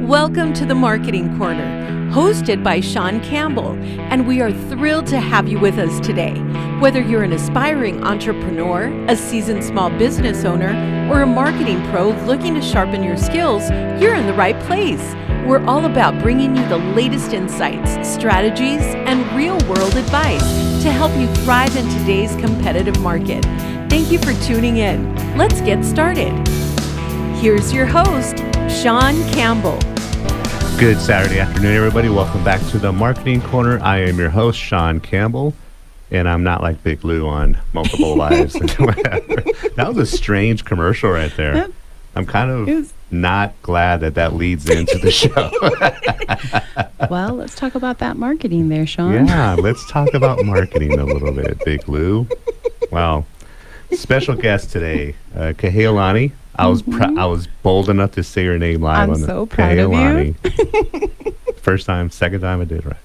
Welcome to the Marketing Corner, hosted by Sean Campbell, and we are thrilled to have you with us today. Whether you're an aspiring entrepreneur, a seasoned small business owner, or a marketing pro looking to sharpen your skills, you're in the right place. We're all about bringing you the latest insights, strategies, and real-world advice to help you thrive in today's competitive market. Thank you for tuning in. Let's get started. Here's your host, Sean Campbell. Good Saturday afternoon, everybody. Welcome back to the Marketing Corner. I am your host, Sean Campbell, and I'm not like Big Lou on Multiple Lives. That was a strange commercial right there. Yep. I'm kind of not glad that leads into the show. Well, let's talk about that marketing there, Sean. Yeah, let's talk about marketing a little bit, Big Lou. Wow. Special guest today, Kahealani. I was bold enough to say her name live. I'm so proud of you. First time, second time I did right.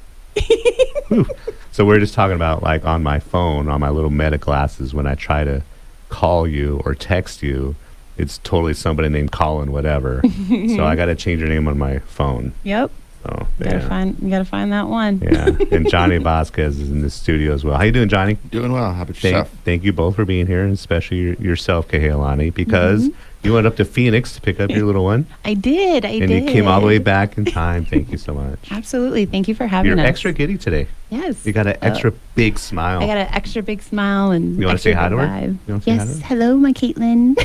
So we're just talking about like on my phone, on my little Meta glasses, when I try to call you or text you, it's totally somebody named Colin, whatever. So I got to change your name on my phone. Yep. So You gotta find that one. Yeah. And Johnny Vazquez is in the studio as well. How you doing, Johnny? Doing well. How about yourself? Thank you both for being here, and especially yourself, Kahealani, because you went up to Phoenix to pick up your little one. I did. And you came all the way back in time. Thank you so much. Absolutely. Thank you for having us. You're extra giddy today. Yes. You got an extra big smile. I got an extra big smile and You want to say hi to her? vibe. You wanna say hi to Yes. her? Hello, my Caitlin.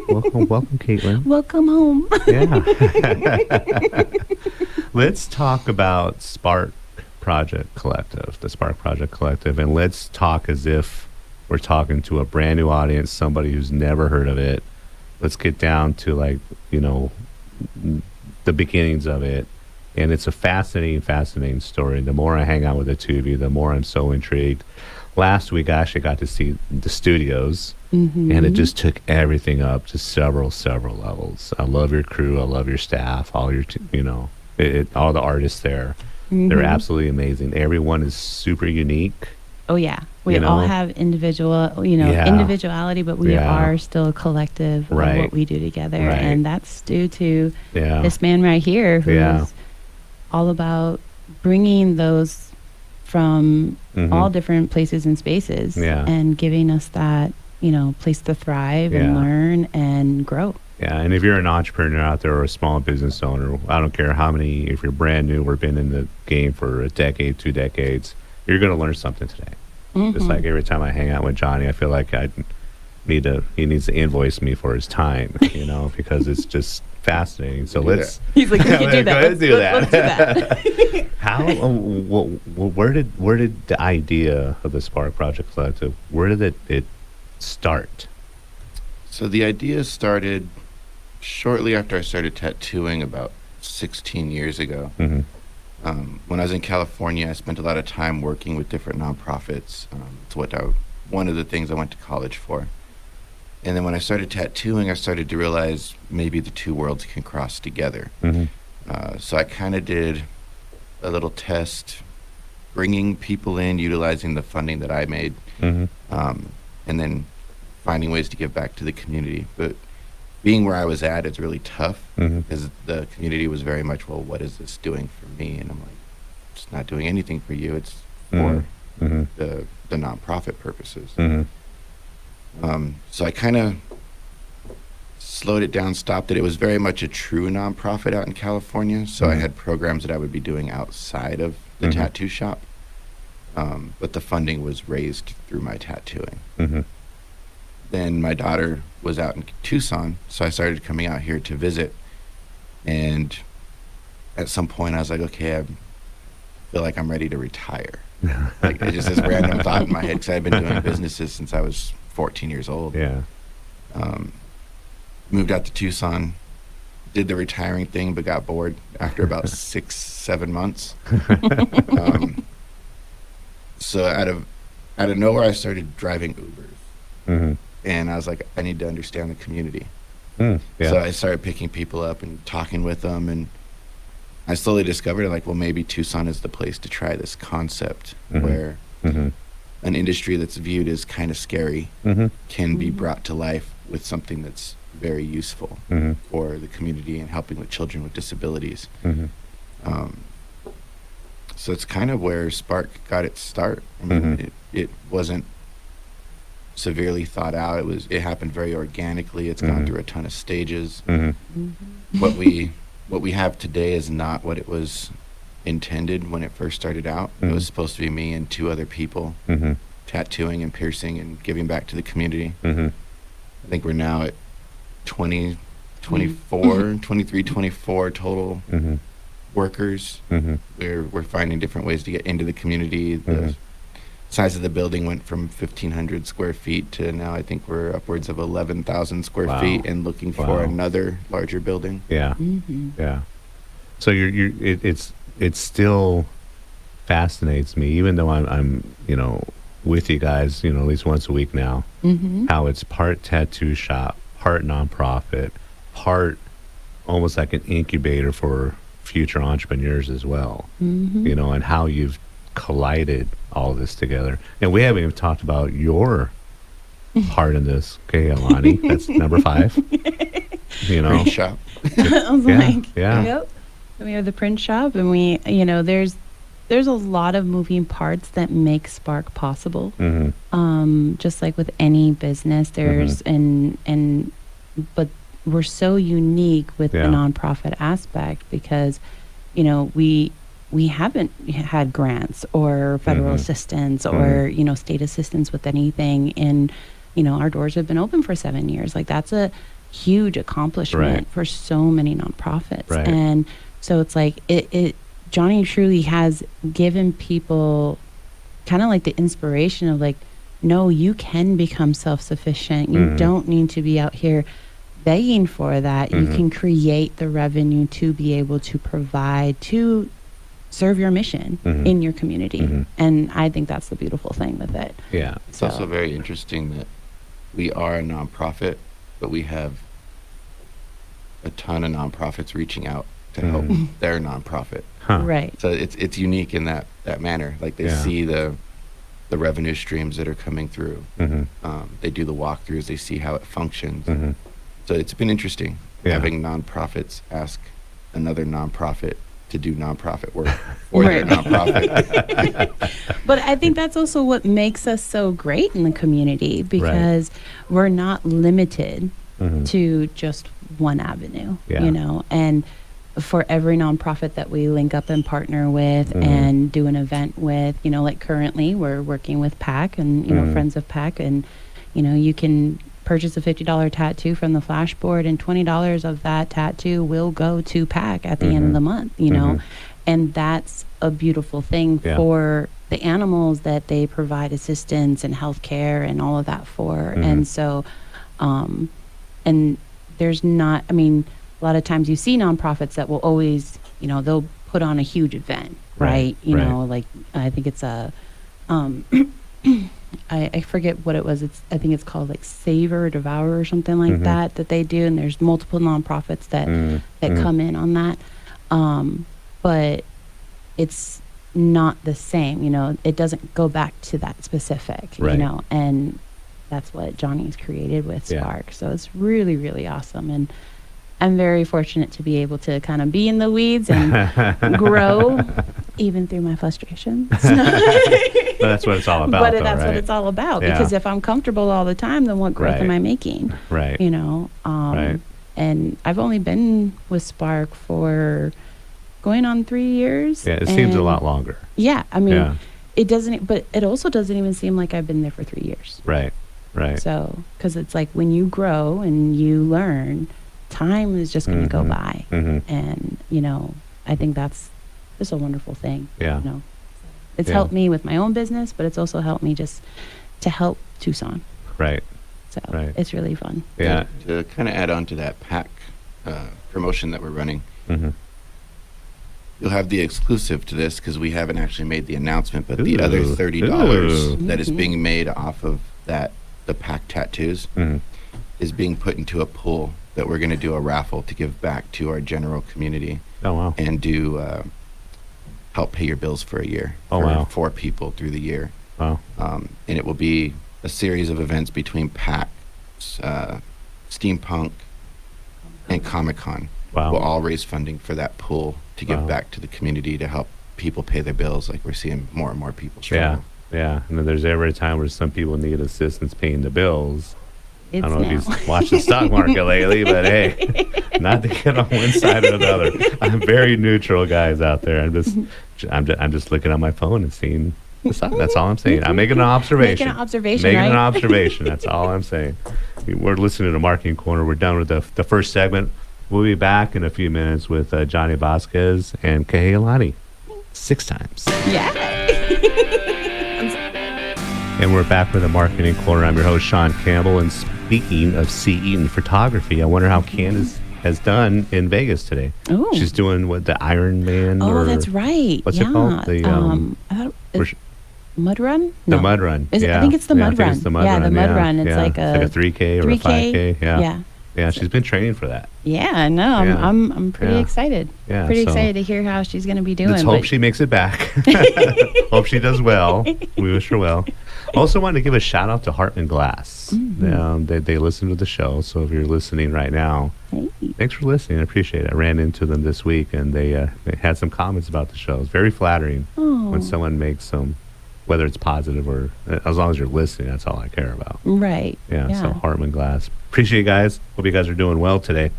Welcome, Caitlin. Welcome home. Yeah. Let's talk about Spark Project Collective, the Spark Project Collective, and let's talk as if we're talking to a brand new audience, somebody who's never heard of it. Let's get down to the beginnings of it. And it's a fascinating story. The more I hang out with the two of you, the more I'm so intrigued. Last week, I actually got to see the studios, and it just took everything up to several levels. I love your crew. I love your staff, all your, all the artists there. They're absolutely amazing. Everyone is super unique. Oh, yeah. We all have individuality, but we are still a collective of what we do together. Right. And that's due to this man right here who's all about bringing those from all different places and spaces and giving us that, place to thrive and learn and grow. Yeah, and if you're an entrepreneur out there or a small business owner, I don't care how many, if you're brand new or been in the game for a decade, 2 decades, you're going to learn something today. Just like every time I hang out with Johnny, I feel like he needs to invoice me for his time, because it's just fascinating. So He's like, we can do that. Let's do that. Let's do that. How, where did the idea of the Spark Project Collective, where did it start? So the idea started shortly after I started tattooing about 16 years ago. When I was in California, I spent a lot of time working with different nonprofits. It's one of the things I went to college for. And then when I started tattooing, I started to realize maybe the two worlds can cross together. So I kind of did a little test, bringing people in, utilizing the funding that I made, and then finding ways to give back to the community. But being where I was at, it's really tough because the community was very much, well, what is this doing for me? And I'm like, it's not doing anything for you. It's for the nonprofit purposes. So I kind of slowed it down, stopped it. It was very much a true nonprofit out in California. So I had programs that I would be doing outside of the tattoo shop. But the funding was raised through my tattooing. Then my daughter was out in Tucson, so I started coming out here to visit. And at some point, I was like, okay, I feel like I'm ready to retire. Like, it's just this random thought in my head, because I've been doing businesses since I was 14 years old. Moved out to Tucson, did the retiring thing, but got bored after about 6-7 months. So out of nowhere, I started driving Ubers. And I was like, I need to understand the community. So I started picking people up and talking with them, and I slowly discovered, like, well, maybe Tucson is the place to try this concept where an industry that's viewed as kind of scary can be brought to life with something that's very useful for the community and helping with children with disabilities. So it's kind of where Spark got its start. I mean, it wasn't severely thought out. It happened very organically. It's gone through a ton of stages. What we have today is not what it was intended when it first started out. It was supposed to be me and 2 other people tattooing and piercing and giving back to the community. I think we're now at 23, 24 total workers. We're finding different ways to get into the community. The size of the building went from 1,500 square feet to now I think we're upwards of 11,000 square feet and looking for another larger building. Yeah. So it still fascinates me, even though I'm with you guys, at least once a week now, how it's part tattoo shop, part nonprofit, part almost like an incubator for future entrepreneurs as well, and how you've collided all this together. And we haven't even talked about your part in this, Kahealani. That's number 5. Print shop. I was yep. We have the print shop, and we, there's a lot of moving parts that make Spark possible. Just like with any business, there's but we're so unique with the nonprofit aspect because, we haven't had grants or federal assistance or, state assistance with anything. And, our doors have been open for 7 years. Like, that's a huge accomplishment for so many nonprofits. And so it's like, Johnny truly has given people kind of like the inspiration of like, no, you can become self-sufficient. You don't need to be out here begging for that. You can create the revenue to be able to provide, to serve your mission in your community. And I think that's the beautiful thing with it. Yeah. It's also very interesting that we are a nonprofit, but we have a ton of nonprofits reaching out to help their nonprofit. Right. So it's unique in that manner. Like they see the revenue streams that are coming through. They do the walkthroughs. They see how it functions. So it's been interesting having nonprofits ask another nonprofit to do nonprofit work for their nonprofit. But I think that's also what makes us so great in the community because we're not limited to just one avenue, and for every nonprofit that we link up and partner with and do an event with, like currently we're working with PAC and, Friends of PAC, and, you can purchase a $50 tattoo from the flashboard and $20 of that tattoo will go to PAC at the end of the month, and that's a beautiful thing for the animals that they provide assistance and healthcare and all of that for. And so, and there's not, a lot of times you see nonprofits that will always, they'll put on a huge event, right? Like I think it's a, I forget what it was. I think it's called like Save or Devour or something like that they do. And there's multiple nonprofits that come in on that. But it's not the same, it doesn't go back to that specific, and that's what Johnny's created with Spark. So it's really, really awesome. And I'm very fortunate to be able to kind of be in the weeds and grow even through my frustrations. But that's what it's all about. But that's what it's all about. Because if I'm comfortable all the time, then what growth am I making? Right. And I've only been with Spark for going on 3 years. Yeah, it seems a lot longer. Yeah, it doesn't, but it also doesn't even seem like I've been there for 3 years. Right. So, because it's like when you grow and you learn, time is just going to go by. And, I think that's just a wonderful thing. Yeah. It's helped me with my own business, but it's also helped me just to help Tucson. Right. So it's really fun. Yeah. To kind of add on to that PAC promotion that we're running, you'll have the exclusive to this because we haven't actually made the announcement, but the other $30 that is being made off of that, the PAC tattoos, is being put into a pool that we're going to do a raffle to give back to our general community. Oh, wow. And do help pay your bills for a year for 4 people through the year. Wow. And it will be a series of events between PAC, Steampunk, and Comic-Con Wow. will all raise funding for that pool to give back to the community to help people pay their bills. Like we're seeing more and more people struggle. Yeah. And then there's every time where some people need assistance paying the bills. It's I don't know now. if you've watched the stock market lately, but hey, not to get on one side or the other. I'm very neutral, guys, out there. I'm just looking at my phone and seeing the stock. That's all I'm saying. I'm making an observation. Making an observation, Making right? an observation. That's all I'm saying. We're listening to Marketing Corner. We're done with the first segment. We'll be back in a few minutes with Johnny Vazquez and Kahealani. 6 times. Yeah. And we're back with the Marketing Corner. I'm your host, Sean Campbell. And speaking of CE photography, I wonder how Candace has done in Vegas today. Oh. She's doing what, the Iron Man? Oh, that's right. What's it called? The I thought Mud Run? The No. Mud Run. I think it's the Mud Run. It's the Mud yeah, Run. the Mud Run. It's like a 3K or a 5K. Yeah. Yeah. She's been training for that. Yeah, no, I'm pretty excited. Yeah, pretty excited to hear how she's going to be doing. Let's hope she makes it back. Hope she does well. We wish her well. Also wanted to give a shout out to Hartman Glass. Mm-hmm. They listen to the show, so if you're listening right now, Hey. thanks for listening. I appreciate it. I ran into them this week, and they had some comments about the show. It's very flattering when someone makes some, whether it's positive or, as long as you're listening, that's all I care about. Right. Yeah. So Hartman Glass. Appreciate you guys. Hope you guys are doing well today.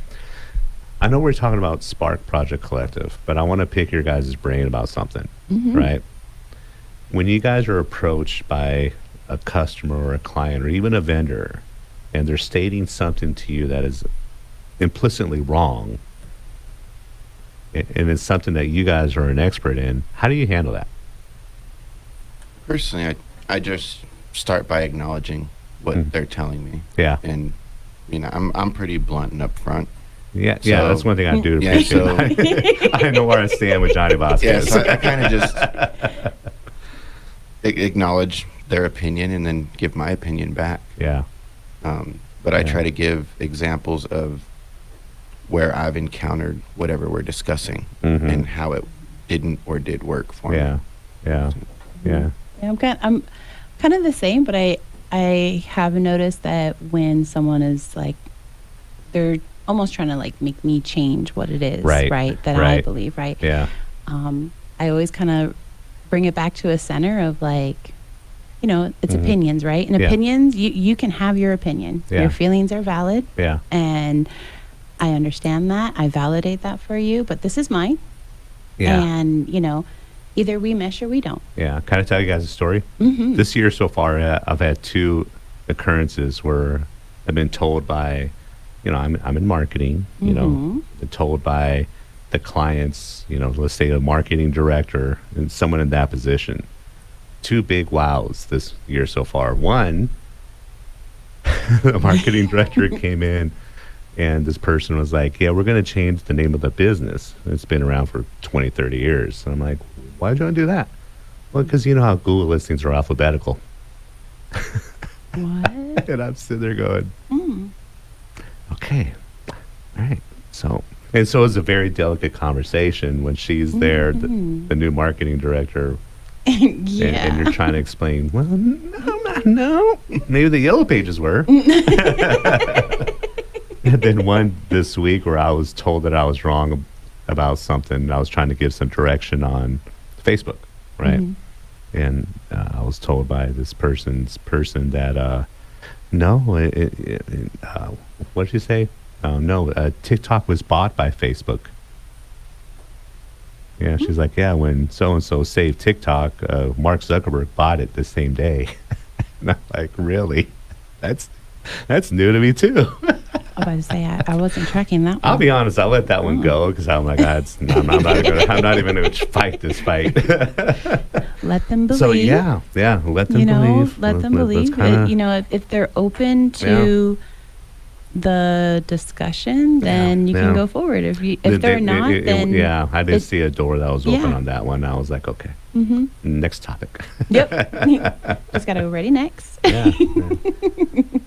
I know we're talking about Spark Project Collective, but I want to pick your guys' brain about something, right? When you guys are approached by a customer or a client or even a vendor, and they're stating something to you that is implicitly wrong, and it's something that you guys are an expert in, how do you handle that? Personally, I just start by acknowledging what they're telling me. Yeah. And, I'm pretty blunt and upfront. Yeah, that's one thing I do Yeah, appreciate. I know where I stand with Johnny Vazquez. Yeah, so I kind of just acknowledge their opinion and then give my opinion back. Yeah. But I try to give examples of where I've encountered whatever we're discussing and how it didn't or did work for me. Yeah. I'm kind of the same, but I have noticed that when someone is like, they're almost trying to like make me change what it is, right? That I believe, right? Yeah. I always kind of bring it back to a center of like, it's opinions, right? And opinions, you can have your opinion. Yeah. Your feelings are valid. Yeah. And I understand that. I validate that for you, but this is mine. Yeah. And, either we mesh or we don't. Yeah. Can I tell you guys a story? This year so far, I've had 2 occurrences where I've been told by, I'm in marketing, been told by the clients, let's say a marketing director and someone in that position. 2 big wows this year so far. One, the marketing director came in and this person was like, yeah, we're going to change the name of the business. It's been around for 20, 30 years. And I'm like, why'd you want to do that? Well, because you know how Google listings are alphabetical. What? And I'm sitting there going, okay, all right. So it's a very delicate conversation when she's there, the new marketing director. Yeah. And you're trying to explain, well, no. Maybe the yellow pages were. And then one this week where I was told that I was wrong about something. I was trying to give some direction on Facebook, right? And I was told by this person that, no, what did you say? No, TikTok was bought by Facebook. Yeah, she's like, yeah, when so-and-so saved TikTok, Mark Zuckerberg bought it the same day. And I'm like, really? That's new to me, too. I was about to say, I wasn't tracking that one. I'll be honest, I'll let that one go because I'm like, I'm not even going to fight this fight. Let them believe. So, yeah, let them believe. Let them believe. If they're open to the discussion, then you can go forward. If they're not, then I did see a door that was open on that one. I was like, okay, next topic. Yep. Just got to go ready next. Yeah.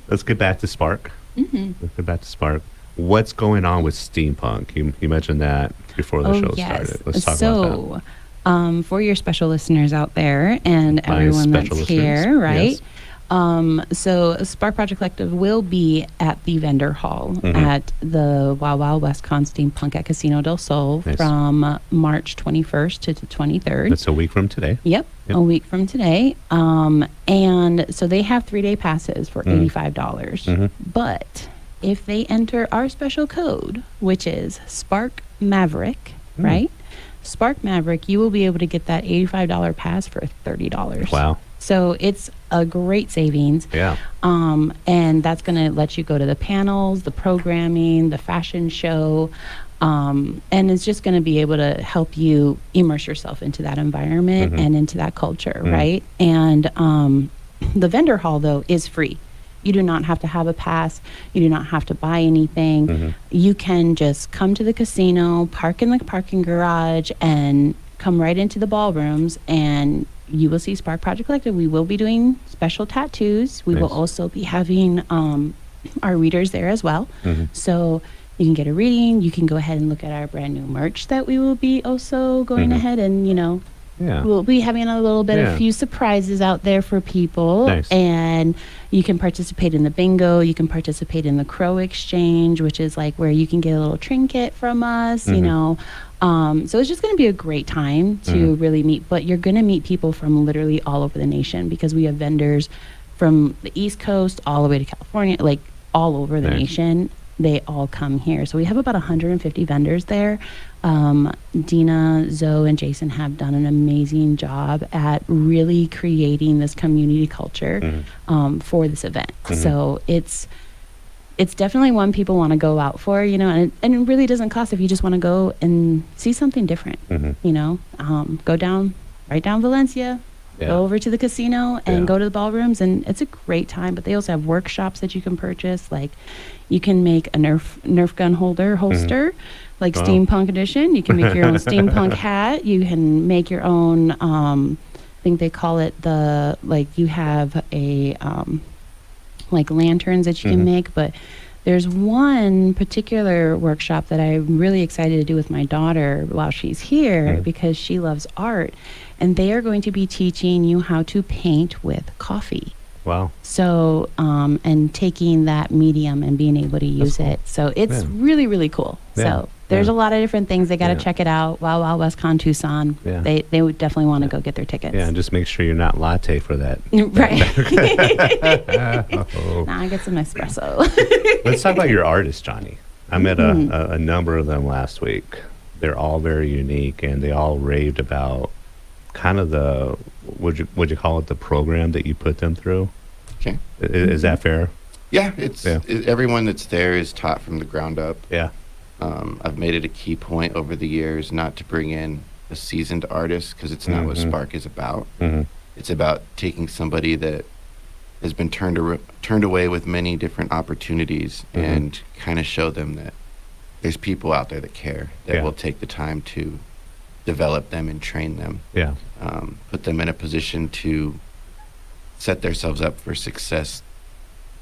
Let's get back to Spark. Let's get back to Spark. What's going on with steampunk? You mentioned that before the show started. Let's talk about that. For your special listeners out there and My everyone special that's here, listeners, right? yes. So Spark Project Collective will be at the vendor hall at the Wild Wild West Con Steampunk at Casino del Sol from March 21st to the 23rd. That's a week from today. Yep. A week from today. And so they have 3-day passes for $85. But if they enter our special code, which is Spark Maverick, right? Spark Maverick, you will be able to get that $85 pass for $30. Wow. So it's a great savings. Yeah. And that's going to let you go to the panels, the programming, the fashion show. And it's just going to be able to help you immerse yourself into that environment and into that culture, right? And the vendor hall, though, is free. You do not have to have a pass. You do not have to buy anything. You can just come to the casino, park in the parking garage, and come right into the ballrooms, and you will see Spark Project Collective. We will be doing special tattoos. We will also be having our readers there as well. So you can get a reading. You can go ahead and look at our brand new merch that we will be also going ahead and, we'll be having a little bit of few surprises out there for people. And you can participate in the bingo. You can participate in the crow exchange, which is like where you can get a little trinket from us, you know. So it's just going to be a great time to really meet. But you're going to meet people from literally all over the nation, because we have vendors from the East Coast all the way to California, like all over the nation. They all come here. So we have about 150 vendors there. Dina, Zoe, and Jason have done an amazing job at really creating this community culture for this event. So it's definitely one people want to go out for, and it really doesn't cost if you just want to go and see something different, go right down Valencia, go over to the casino and go to the ballrooms, and it's a great time. But they also have workshops that you can purchase. Like, you can make a Nerf gun holster, like steampunk edition. You can make your own steampunk hat. You can make your own, I think they call it you have a, like lanterns that you can make. But there's one particular workshop that I'm really excited to do with my daughter while she's here, because she loves art. And they are going to be teaching you how to paint with coffee. Wow. So, and taking that medium and being able to use it. So it's really, really cool. So there's a lot of different things. They got to check it out. Wild Wild West Con Tucson. They would definitely want to go get their tickets. Yeah, and just make sure you're not latte for that. Right. Nah, I get some espresso. Let's talk about your artists, Johnny. I met a number of them last week. They're all very unique, and they all raved about kind of the, would you call it, the program that you put them through? Okay. Is that fair? Yeah, everyone that's there is taught from the ground up. Yeah. I've made it a key point over the years not to bring in a seasoned artist, because it's not what Spark is about. It's about taking somebody that has been turned away with many different opportunities and kind of show them that there's people out there that care, that will take the time to develop them and train them. Put them in a position to set themselves up for success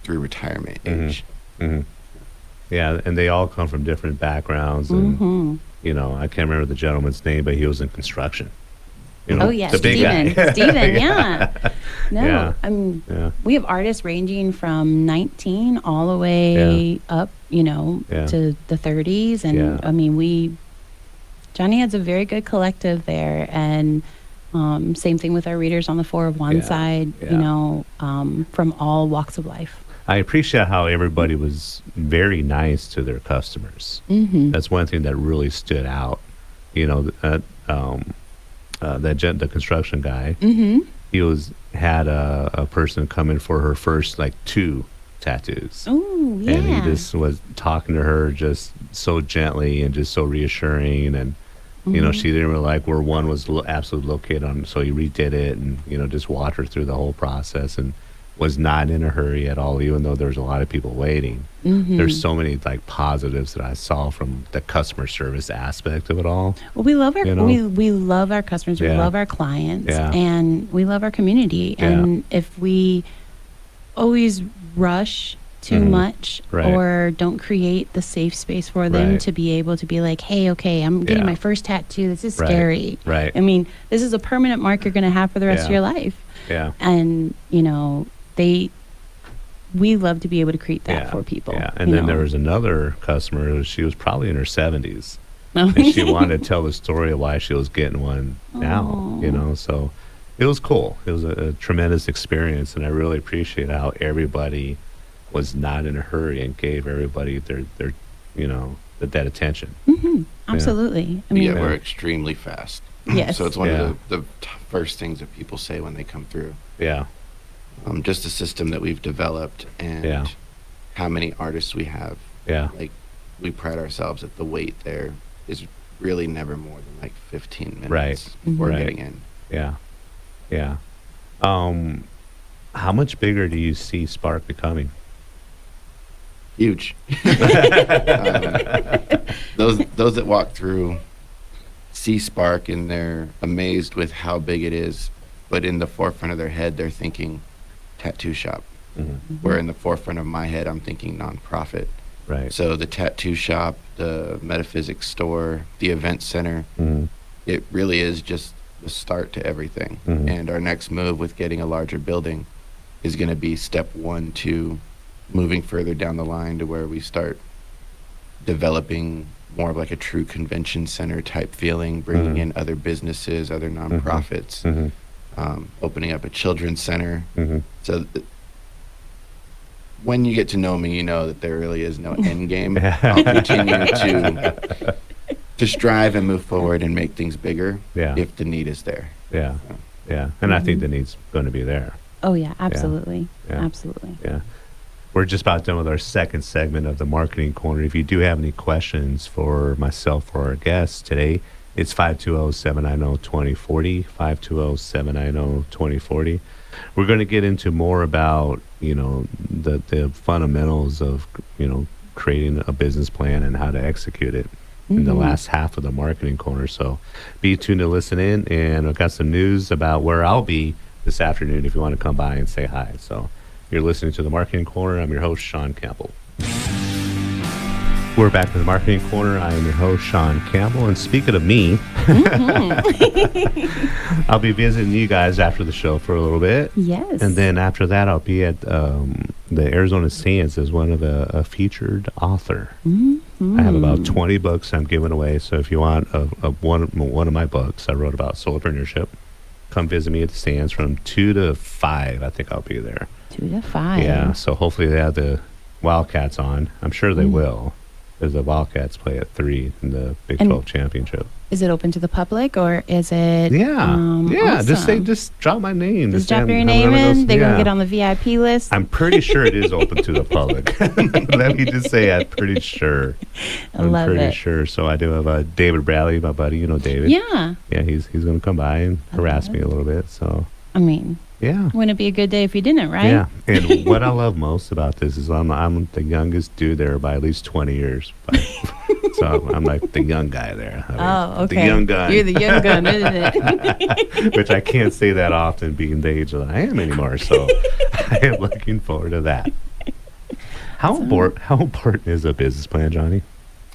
through retirement age. Yeah, and they all come from different backgrounds, and I can't remember the gentleman's name, but he was in construction. The big guy. Steven, we have artists ranging from 19 all the way up, to the 30s, and I mean, Johnny has a very good collective there, and same thing with our readers on the 4 of 1 side, from all walks of life. I appreciate how everybody was very nice to their customers. That's one thing that really stood out. The construction guy, he had a person come in for her first 2 tattoos. Oh, yeah. And he just was talking to her just so gently and just so reassuring, and she didn't really like where one was absolutely located on, so he redid it, and just walked her through the whole process, and was not in a hurry at all, even though there's a lot of people waiting. There's so many positives that I saw from the customer service aspect of it all. Well, we love our we love our customers, we love our clients, and we love our community. And if we always rush too much or don't create the safe space for them to be able to be like, hey, okay, I'm getting my first tattoo, this is scary. I mean, this is a permanent mark you're going to have for the rest of your life. And we love to be able to create that for people. Yeah, and then there was another customer. She was probably in her 70s, and she wanted to tell the story of why she was getting one now. You know, so it was cool. It was a tremendous experience, and I really appreciate how everybody was not in a hurry and gave everybody their that attention. Absolutely. I mean, we're extremely fast. Yes. So it's one of the first things that people say when they come through. Yeah. Just the system that we've developed and how many artists we have. Yeah. Like, we pride ourselves that the wait there is really never more than like 15 minutes right. before getting in. Yeah. Yeah. How much bigger do you see Spark becoming? Huge. Those that walk through see Spark and they're amazed with how big it is, but in the forefront of their head they're thinking tattoo shop. Where in the forefront of my head I'm thinking nonprofit. Right. So the tattoo shop, the metaphysics store, the event center, it really is just the start to everything. And our next move with getting a larger building is going to be step 1 to moving further down the line to where we start developing more of like a true convention center type feeling, bringing in other businesses, other nonprofits, opening up a children's center. So when you get to know me, you know that there really is no end game. I'll continue to strive and move forward and make things bigger if the need is there. Yeah. And I think the need's going to be there. Oh, yeah, absolutely. Yeah. Absolutely. Yeah. We're just about done with our second segment of the Marketing Corner. If you do have any questions for myself or our guests today, it's 520-790-2040, 520-790-2040. We're going to get into more about, the fundamentals of, creating a business plan and how to execute it in the last half of the Marketing Corner. So be tuned to listen in, and I've got some news about where I'll be this afternoon if you want to come by and say hi. So you're listening to the Marketing Corner. I'm your host, Sean Campbell. We're back to the Marketing Corner. I am your host, Sean Campbell. And speaking of me, I'll be visiting you guys after the show for a little bit. Yes. And then after that, I'll be at the Arizona Sands as one of a featured author. I have about 20 books I'm giving away. So if you want one of my books, I wrote about Entrepreneurship. Come visit me at the Sands from 2 to 5. I think I'll be there. 2 to 5. Yeah, so hopefully they have the Wildcats on. I'm sure they will, because the Wildcats play at 3 in the Big 12 championship. Is it open to the public, or is it? Awesome. Just drop my name. Just drop your name in. They're gonna get on the VIP list. I'm pretty sure it is open to the public. Let me just say, I'm pretty sure. I'm pretty sure. So I do have David Bradley, my buddy. You know David. Yeah. Yeah, he's gonna come by and harass me a little bit. So. I mean. Yeah. Wouldn't it be a good day if you didn't, right? Yeah. And what I love most about this is I'm the youngest dude there by at least 20 years. So I'm like the young guy there. Okay. The young gun. You're the young gun, isn't it? Which I can't say that often, being the age that I am anymore. So I am looking forward to that. How important is a business plan, Johnny?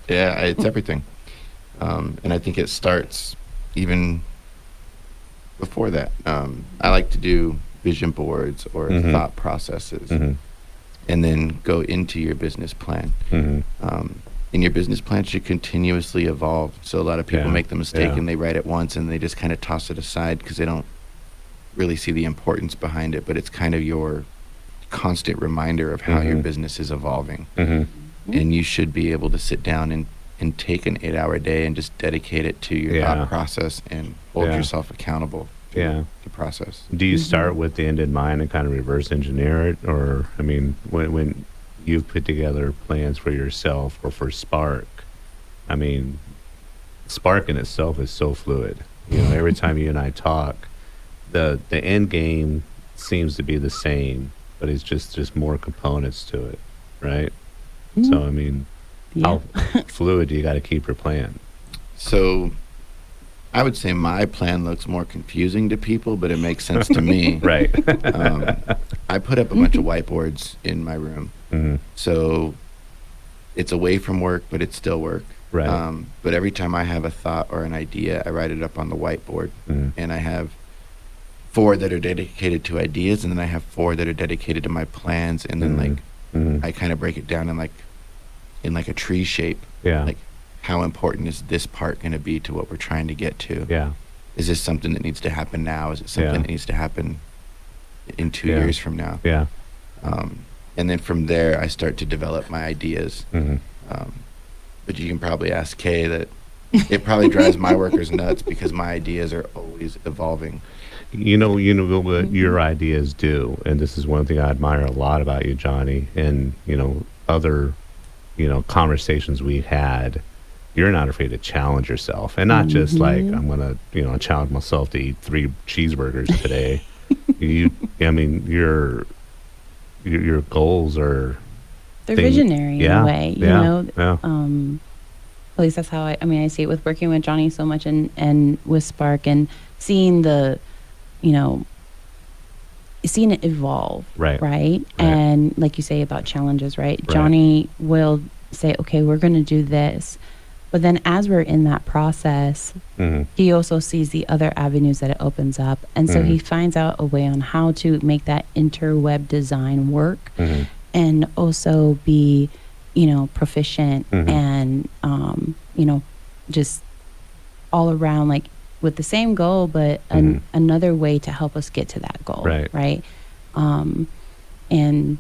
Yeah, it's everything. And I think it starts even before that. I like to do vision boards or thought processes and then go into your business plan. And your business plan should continuously evolve. So a lot of people make the mistake and they write it once and they just kind of toss it aside because they don't really see the importance behind it, but it's kind of your constant reminder of how your business is evolving. And you should be able to sit down and take an 8-hour day and just dedicate it to your thought process and hold yourself accountable to the process. Do you start with the end in mind and kind of reverse engineer it? Or, I mean, when you've put together plans for yourself or for Spark, I mean, Spark in itself is so fluid. Every time you and I talk, the end game seems to be the same, but it's just more components to it, right? So, I mean, how fluid do you got to keep your plan? So I would say my plan looks more confusing to people, but it makes sense to me. Right. I put up a bunch of whiteboards in my room. So it's away from work, but it's still work. Right. But every time I have a thought or an idea, I write it up on the whiteboard. And I have 4 that are dedicated to ideas, and then I have 4 that are dedicated to my plans, and then I kind of break it down in like a tree shape. Yeah. Like, how important is this part going to be to what we're trying to get to? Yeah. Is this something that needs to happen now? Is it something that needs to happen in 2 years from now? Yeah. And then from there, I start to develop my ideas. But you can probably ask Kay that it probably drives my workers nuts because my ideas are always evolving. You know what your ideas do, and this is one thing I admire a lot about you, Johnny, and other conversations we've had. You're not afraid to challenge yourself, and not just like, I'm gonna challenge myself to eat 3 cheeseburgers today. Your goals are, they're visionary in a way, at least that's how I see it with working with Johnny so much and with Spark, and seeing seeing it evolve, right? And like you say about challenges, right? Johnny will say, okay, we're going to do this. But then as we're in that process, he also sees the other avenues that it opens up. And so he finds out a way on how to make that interweb design work and also be, proficient and, just all around, like, with the same goal, but another way to help us get to that goal. Right. And,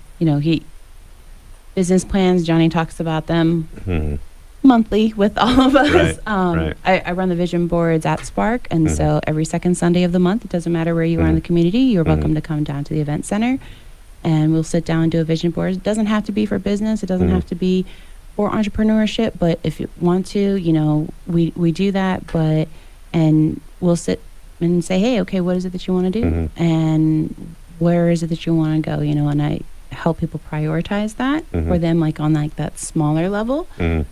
business plans, Johnny talks about them monthly with all of us. I run the vision boards at Spark, and so every second Sunday of the month, it doesn't matter where you are in the community, you're welcome to come down to the event center, and we'll sit down and do a vision board. It doesn't have to be for business, it doesn't have to be for entrepreneurship, but if you want to, we do that, and we'll sit and say, hey, okay, what is it that you want to do? And where is it that you want to go? And I help people prioritize that for them, like on like that smaller level. And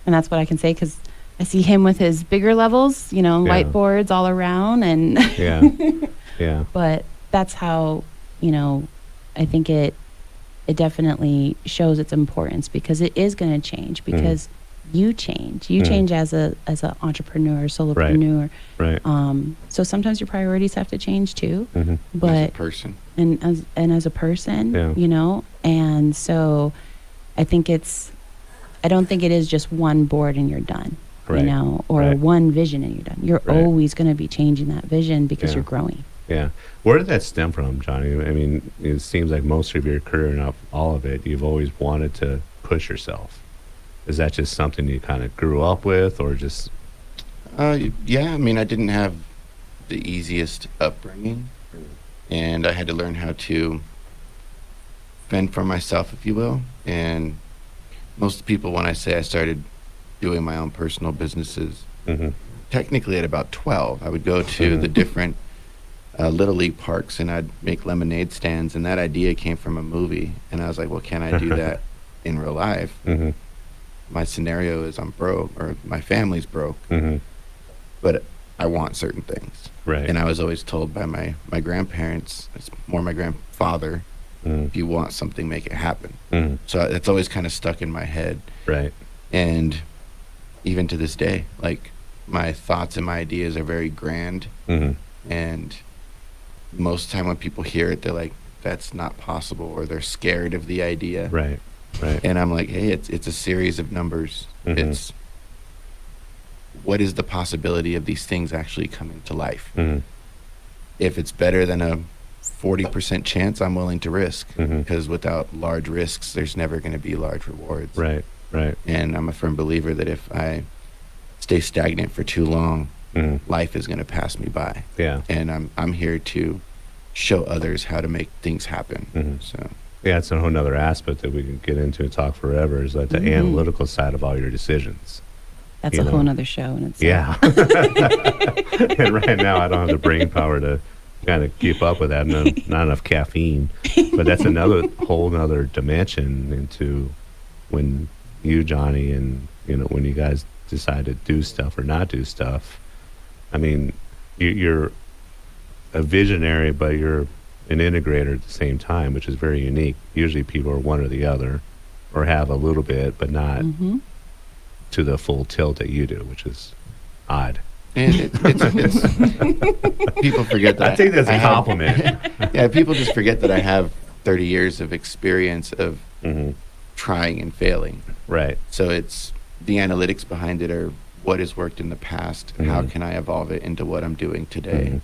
that's what I can say, because I see him with his bigger levels, whiteboards all around, and but that's how, I think it definitely shows its importance, because it is going to change, because you change as a entrepreneur, solopreneur, so sometimes your priorities have to change too, but as a person and as a person, and so I don't think it is just one board and you're done, or one vision and you're done. You're always going to be changing that vision, because you're growing. Yeah. Where did that stem from, Johnny? I mean, it seems like most of your career, and all of it, you've always wanted to push yourself. Is that just something you kind of grew up with, or just? Yeah, I didn't have the easiest upbringing, and I had to learn how to fend for myself, if you will. And most people, when I say I started doing my own personal businesses, technically at about 12, I would go to the different Little League parks, and I'd make lemonade stands, and that idea came from a movie. And I was like, well, can I do that in real life? My scenario is I'm broke, or my family's broke, but I want certain things. And I was always told by my grandparents, it's more my grandfather, if you want something, make it happen. So it's always kind of stuck in my head. And even to this day, like, my thoughts and my ideas are very grand. And most of the time when people hear it, they're like, that's not possible, or they're scared of the idea. And I'm like, hey, it's a series of numbers. It's, what is the possibility of these things actually coming to life? If it's better than a 40% chance, I'm willing to risk, because without large risks, there's never going to be large rewards. And I'm a firm believer that if I stay stagnant for too long, life is going to pass me by. And I'm here to show others how to make things happen. So. Yeah, it's a whole nother aspect that we can get into and talk forever, is like the analytical side of all your decisions. That's a whole nother show in itself. Yeah. And right now I don't have the brain power to kind of keep up with that, not enough caffeine. But that's another whole nother dimension into when you, Johnny, and when you guys decide to do stuff or not do stuff. I mean, you're a visionary, but you're an integrator at the same time, which is very unique. Usually people are one or the other, or have a little bit, but not to the full tilt that you do, which is odd. And it's people forget that. I think that's a compliment. Yeah, people just forget that I have 30 years of experience of trying and failing. Right. So it's the analytics behind it are what has worked in the past and how can I evolve it into what I'm doing today.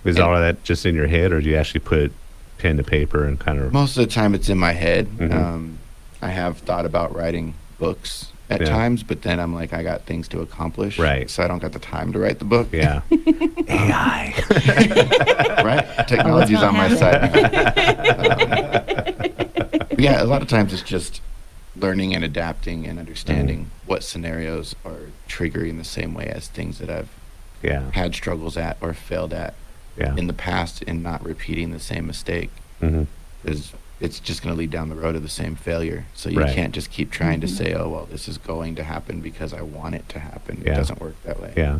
Is all of that just in your head, or do you actually put pen to paper and kind of... Most of the time it's in my head. I have thought about writing books at times, but then I'm like, I got things to accomplish. Right. So I don't got the time to write the book. Yeah. AI. Right? Technology's on my side. Yeah, a lot of times it's just learning and adapting and understanding what scenarios are triggering the same way as things that I've had struggles at or failed at in the past, and not repeating the same mistake. Because it's just going to lead down the road of the same failure. So you can't just keep trying to say, oh, well, this is going to happen because I want it to happen. It doesn't work that way. Yeah.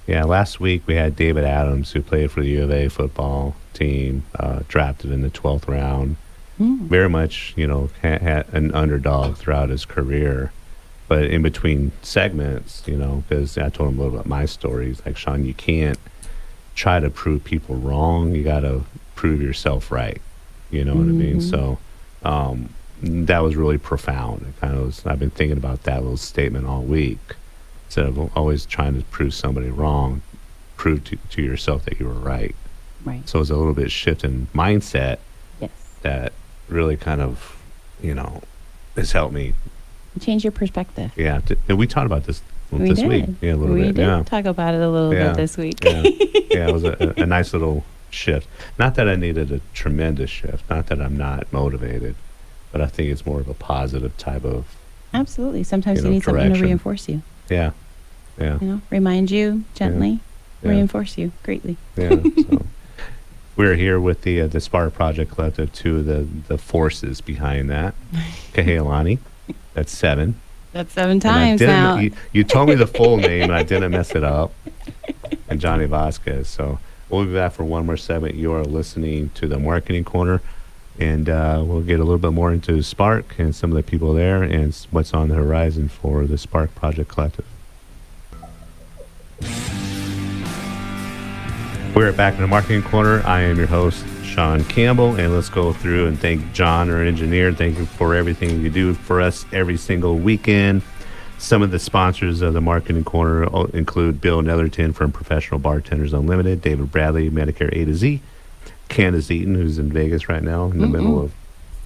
Yeah, last week we had David Adams, who played for the U of A football team, drafted in the 12th round. Very much, had an underdog throughout his career. But in between segments, because I told him a little about my stories, like, Sean, you can't try to prove people wrong. You got to prove yourself right. You know what I mean? So that was really profound. It kind of was, I've been thinking about that little statement all week. Instead of always trying to prove somebody wrong, prove to yourself that you were right. Right. So it's a little bit shift in mindset that really kind of, has helped me. Change your perspective. Yeah. And we talked about this week. Yeah, a little bit. We did talk about it a little bit this week. Yeah, it was a nice little shift. Not that I needed a tremendous shift. Not that I'm not motivated. But I think it's more of a positive type of... Absolutely. Sometimes you need something to reinforce you. Yeah. Remind you gently, reinforce you greatly. Yeah. So we're here with the Spark Project Collective, two of the forces behind that. Kahealani, that's 7. That's 7 times now. You told me the full name, and I didn't mess it up. And Johnny Vazquez. So we'll be back for one more segment. You are listening to the Marketing Corner, and we'll get a little bit more into Spark and some of the people there and what's on the horizon for the Spark Project Collective. We're back in the Marketing Corner. I am your host, Sean Campbell, and let's go through and thank John, our engineer. Thank you for everything you do for us every single weekend. Some of the sponsors of the Marketing Corner include Bill Netherton from Professional Bartenders Unlimited, David Bradley, Medicare A to Z, Candace Eaton, who's in Vegas right now in the middle of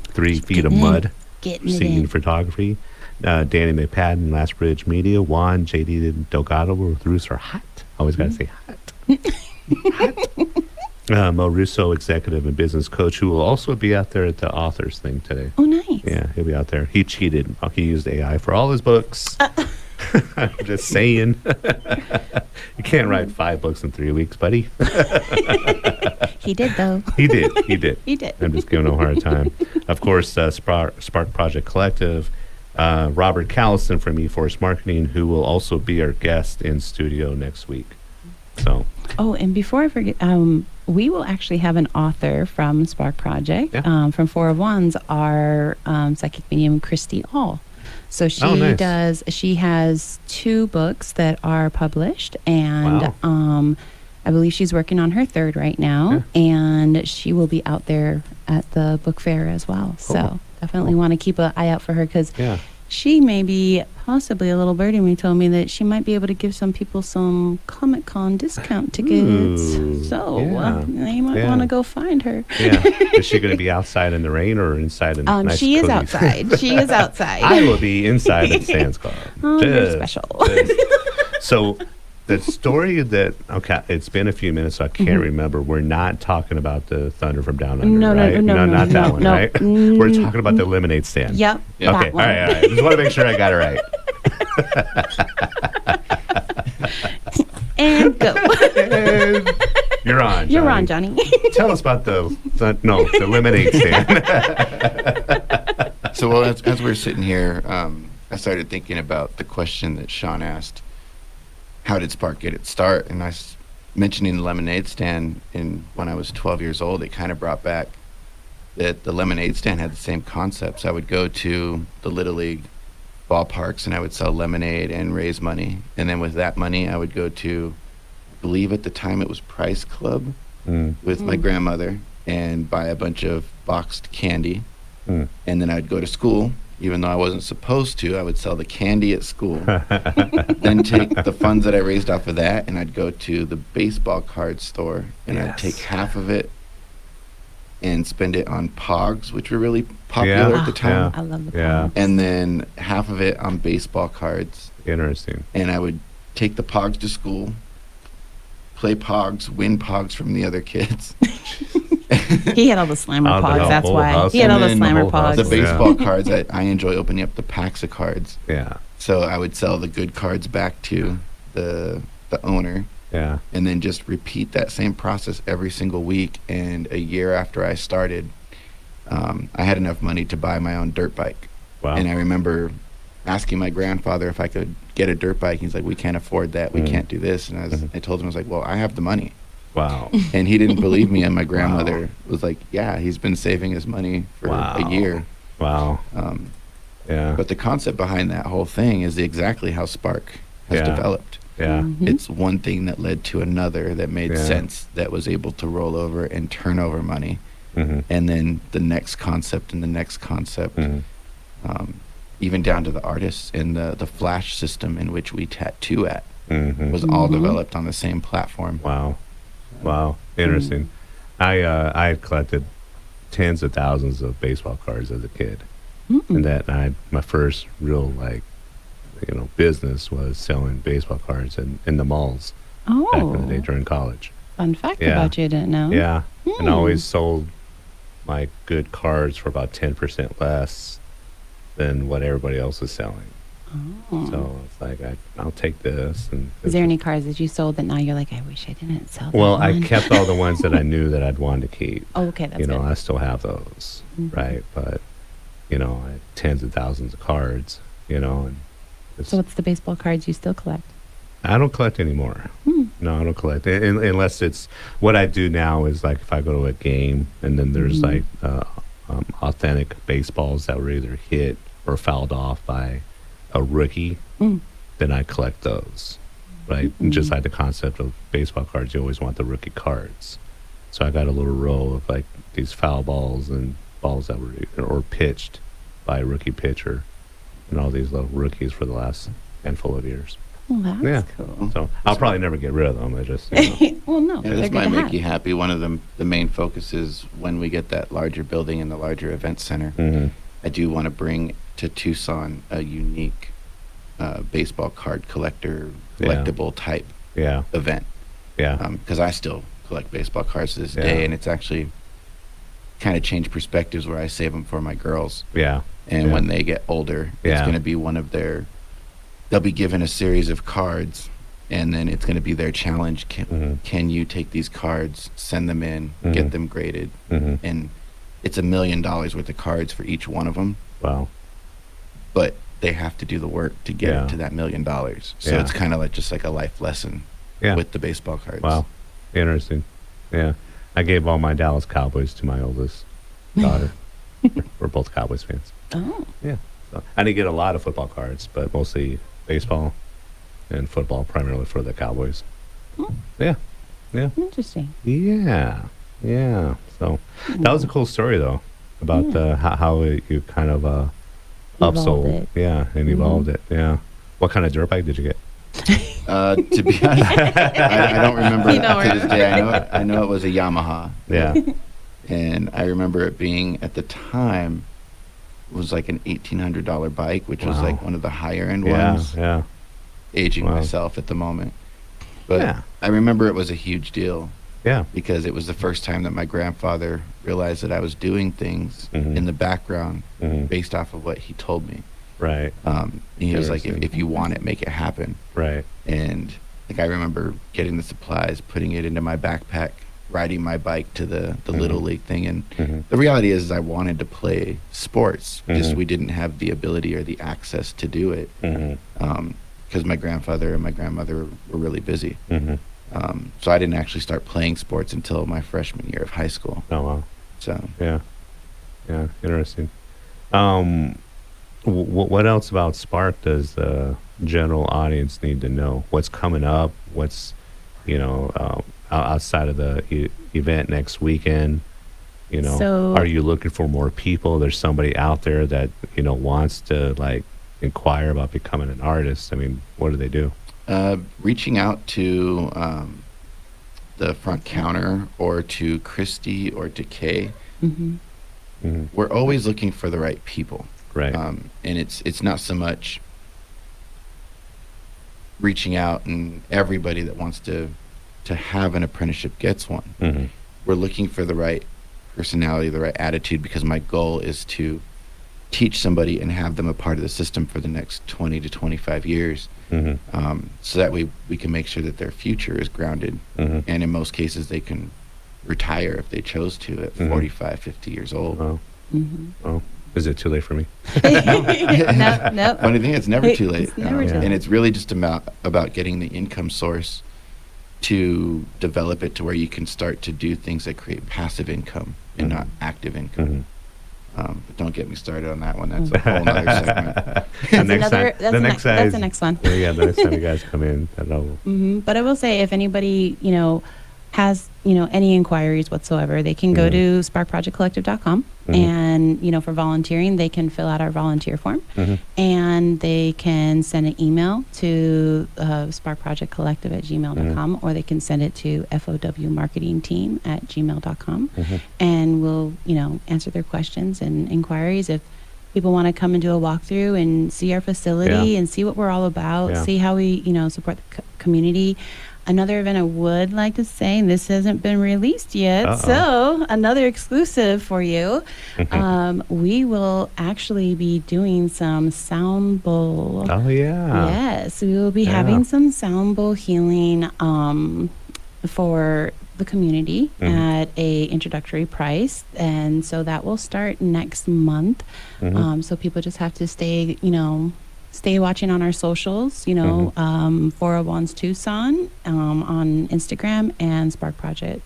3 feet of mud, seeing photography, Danny McPadden, Last Bridge Media, Juan, JD Delgado, with Rooster Hot. Always got to say hot. Mo Russo, executive and business coach, who will also be out there at the authors thing today. Oh, nice. Yeah, he'll be out there. He cheated. He used AI for all his books. I'm just saying. You can't write 5 books in 3 weeks, buddy. He did, though. He did. He did. I'm just giving him a hard time. Of course, Spark Project Collective, Robert Callison from eForce Marketing, who will also be our guest in studio next week. So. Oh, and before I forget, we will actually have an author from Spark Project, from 4 of Wands, our psychic medium, Christy All. So she has 2 books that are published, and I believe she's working on her 3rd right now, and she will be out there at the book fair as well. Cool. So definitely want to keep an eye out for her, because she may be possibly a little birdie. Me told me that she might be able to give some people some Comic-Con discount tickets. Ooh, so you might want to go find her. Yeah. Is she going to be outside in the rain or inside in the nice She is outside. She is outside. I will be inside at Sam's Club. Oh, you're special. So the story that, it's been a few minutes, so I can't remember. We're not talking about the Thunder from Down Under, right? No, not that one, right? We're talking about the lemonade stand. Yep. Okay, all right. Just want to make sure I got it right. And go. And you're on, Johnny. You're on, Johnny. Tell us about the lemonade stand. So as we're sitting here, I started thinking about the question that Sean asked. How did Spark get its start? And I was mentioning the lemonade stand, when I was 12 years old, it kind of brought back that the lemonade stand had the same concepts. I would go to the Little League ballparks, and I would sell lemonade and raise money. And then with that money, I would go to, I believe at the time it was Price Club with my grandmother and buy a bunch of boxed candy. And then I'd go to school. Even though I wasn't supposed to, I would sell the candy at school. Then take the funds that I raised off of that, and I'd go to the baseball card store, and I'd take half of it and spend it on Pogs, which were really popular at the time. I love the Pogs. And then half of it on baseball cards. Interesting. And I would take the Pogs to school, play Pogs, win Pogs from the other kids. He had all the slammer Pogs, that's why. He had all the slammer Pogs. The baseball cards, I enjoy opening up the packs of cards. Yeah. So I would sell the good cards back to the owner. Yeah. And then just repeat that same process every single week. And a year after I started, I had enough money to buy my own dirt bike. Wow. And I remember asking my grandfather if I could get a dirt bike. He's like, we can't afford that. We can't do this. And I told him, I was like, well, I have the money. Wow. And he didn't believe me. And my grandmother was like, yeah, he's been saving his money for a year. Wow. Yeah. But the concept behind that whole thing is exactly how Spark has developed. Yeah. It's one thing that led to another that made sense, that was able to roll over and turn over money. And then the next concept and the next concept, even down to the artists and the flash system in which we tattoo at, was all developed on the same platform. Wow. Interesting. I had collected tens of thousands of baseball cards as a kid. And that my first real business was selling baseball cards in the malls back in the day during college. Fun fact about you, I didn't know. Yeah. And I always sold my good cards for about 10% less than what everybody else was selling. So it's like, I'll take this. And is there any cards that you sold that now you're like, I wish I didn't sell that Well, one? I kept all the ones that I knew that I'd wanted to keep. Oh, okay, that's good. I still have those, right? But, I had tens of thousands of cards, and so what's the baseball cards you still collect? I don't collect anymore. No, I don't collect. Unless it's, what I do now is like if I go to a game and then there's like authentic baseballs that were either hit or fouled off by a rookie, then I collect those, right? And just like the concept of baseball cards, you always want the rookie cards. So I got a little row of like these foul balls and balls that were or pitched by a rookie pitcher, and all these little rookies for the last handful of years. Well, that's cool. So I'll probably never get rid of them. I just well, no, this might make you happy. One of the main focuses when we get that larger building and the larger event center, I do want to bring to Tucson a unique baseball card collectible type event. Because I still collect baseball cards to this day, and it's actually kind of changed perspectives where I save them for my girls. And when they get older, it's going to be one of they'll be given a series of cards, and then it's going to be their challenge. Can you take these cards, send them in, get them graded, and it's $1 million worth of cards for each one of them. Wow. But they have to do the work to get it to that $1 million. So it's kind of like just like a life lesson with the baseball cards. Wow. Interesting. Yeah. I gave all my Dallas Cowboys to my oldest daughter. We're both Cowboys fans. Oh. Yeah. So I didn't get a lot of football cards, but mostly baseball and football, primarily for the Cowboys. Yeah. Interesting. Yeah. So that was a cool story, though, about how you kind of upsold it. And evolved it. Yeah. What kind of dirt bike did you get? To be honest, I don't remember to this day. I know it was a Yamaha. Yeah. And I remember it being, at the time, was like an $1,800 bike, which was like one of the higher end ones. Yeah. Aging myself at the moment. But I remember it was a huge deal. Yeah. Because it was the first time that my grandfather realized that I was doing things in the background based off of what he told me. Right. He was like, if you want it, make it happen. Right. And like I remember getting the supplies, putting it into my backpack, riding my bike to the Little League thing. And the reality is I wanted to play sports, just we didn't have the ability or the access to do it because my grandfather and my grandmother were really busy. So I didn't actually start playing sports until my freshman year of high school. Oh, wow. So yeah, interesting. What else about Spark does the general audience need to know? What's coming up? What's, outside of the event next weekend? So, are you looking for more people? There's somebody out there that, wants to like inquire about becoming an artist. I mean, what do they do? Reaching out to the front counter or to Christy or to Kay. Mm-hmm. Mm-hmm. We're always looking for the right people. Right. And it's not so much reaching out and everybody that wants to have an apprenticeship gets one. Mm-hmm. We're looking for the right personality, the right attitude, because my goal is to teach somebody and have them a part of the system for the next 20 to 25 years. Mm-hmm. So that way we can make sure that their future is grounded. Mm-hmm. And in most cases they can retire if they chose to at 45, 50 years old. Oh. Mm-hmm. Oh. Is it too late for me? No. Funny thing, it's never too late. It's never too late. And it's really just about getting the income source to develop it to where you can start to do things that create passive income and not active income. Mm-hmm. But don't get me started on that one. That's a whole other segment. That's the next one. Yeah, the next time you guys come in. Mm-hmm. But I will say, if anybody, has, any inquiries whatsoever, they can go to sparkprojectcollective.com and, for volunteering, they can fill out our volunteer form and they can send an email to sparkprojectcollective@gmail.com or they can send it to fowmarketingteam@gmail.com and we'll, answer their questions and inquiries. If people want to come and do a walkthrough and see our facility and see what we're all about, see how we, support the community. Another event I would like to say, and this hasn't been released yet, so another exclusive for you. We will actually be doing some sound bowl. Oh, yeah. Yes, we will be having some sound bowl healing for the community at a introductory price. And so that will start next month. So people just have to stay watching on our socials, 401's Tucson on Instagram and Spark Project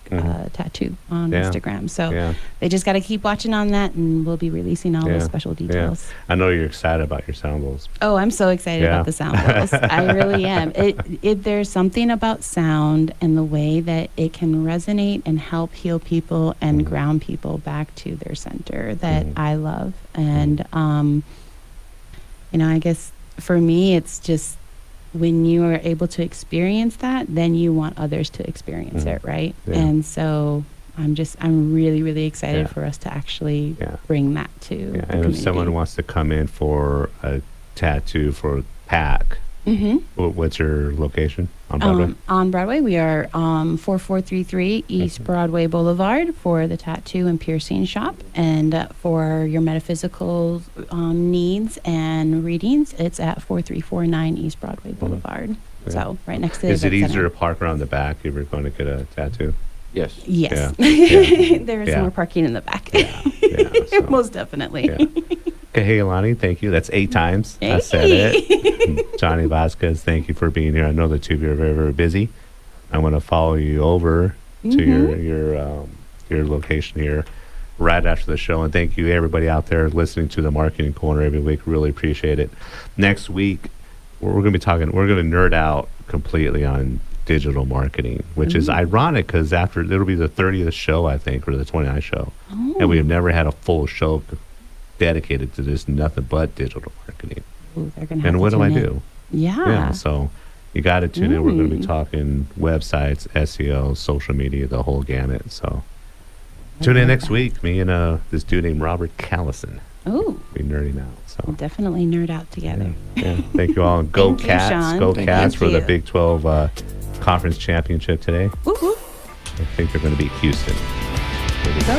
Tattoo on Instagram. So they just got to keep watching on that and we'll be releasing all the special details. I know you're excited about your sound bowls. Oh, I'm so excited about the sound bowls. I really am. There's something about sound and the way that it can resonate and help heal people and ground people back to their center that I love. And, I guess for me, it's just when you are able to experience that, then you want others to experience it, right? Yeah. And so I'm really, really excited for us to actually bring that to the and if someone wants to come in for a tattoo for PAC, what's your location on Broadway? On Broadway, we are 4433 East Broadway Boulevard for the tattoo and piercing shop. And for your metaphysical needs and readings, it's at 4349 East Broadway Boulevard. So right next to the Is it easier to park around the back if you're going to get a tattoo? Yes. Yes. There is more parking in the back. So. Most definitely. Kahealani, thank you. That's 8 times. I said it. Johnny Vazquez, thank you for being here. I know the two of you are very, very busy. I want to follow you over to your location here right after the show. And thank you, everybody out there listening to the Marketing Corner every week. Really appreciate it. Next week, we're going to nerd out completely on digital marketing, which is ironic because it'll be the 30th show, I think, or the 29th show. And we have never had a full show dedicated to this, nothing but digital marketing. Ooh, they're gonna have and to what do I tune in. do? Yeah. So you got to tune in. We're going to be talking websites, SEO, social media, the whole gamut. So tune in next week. Me and this dude named Robert Callison. Oh, be nerding out. So we'll definitely nerd out together. Thank you all. And go Thank Cats! You, Sean. Go Thank Cats for you. the Big 12 conference championship today. Woo-hoo. I think they're going to beat Houston. There we go.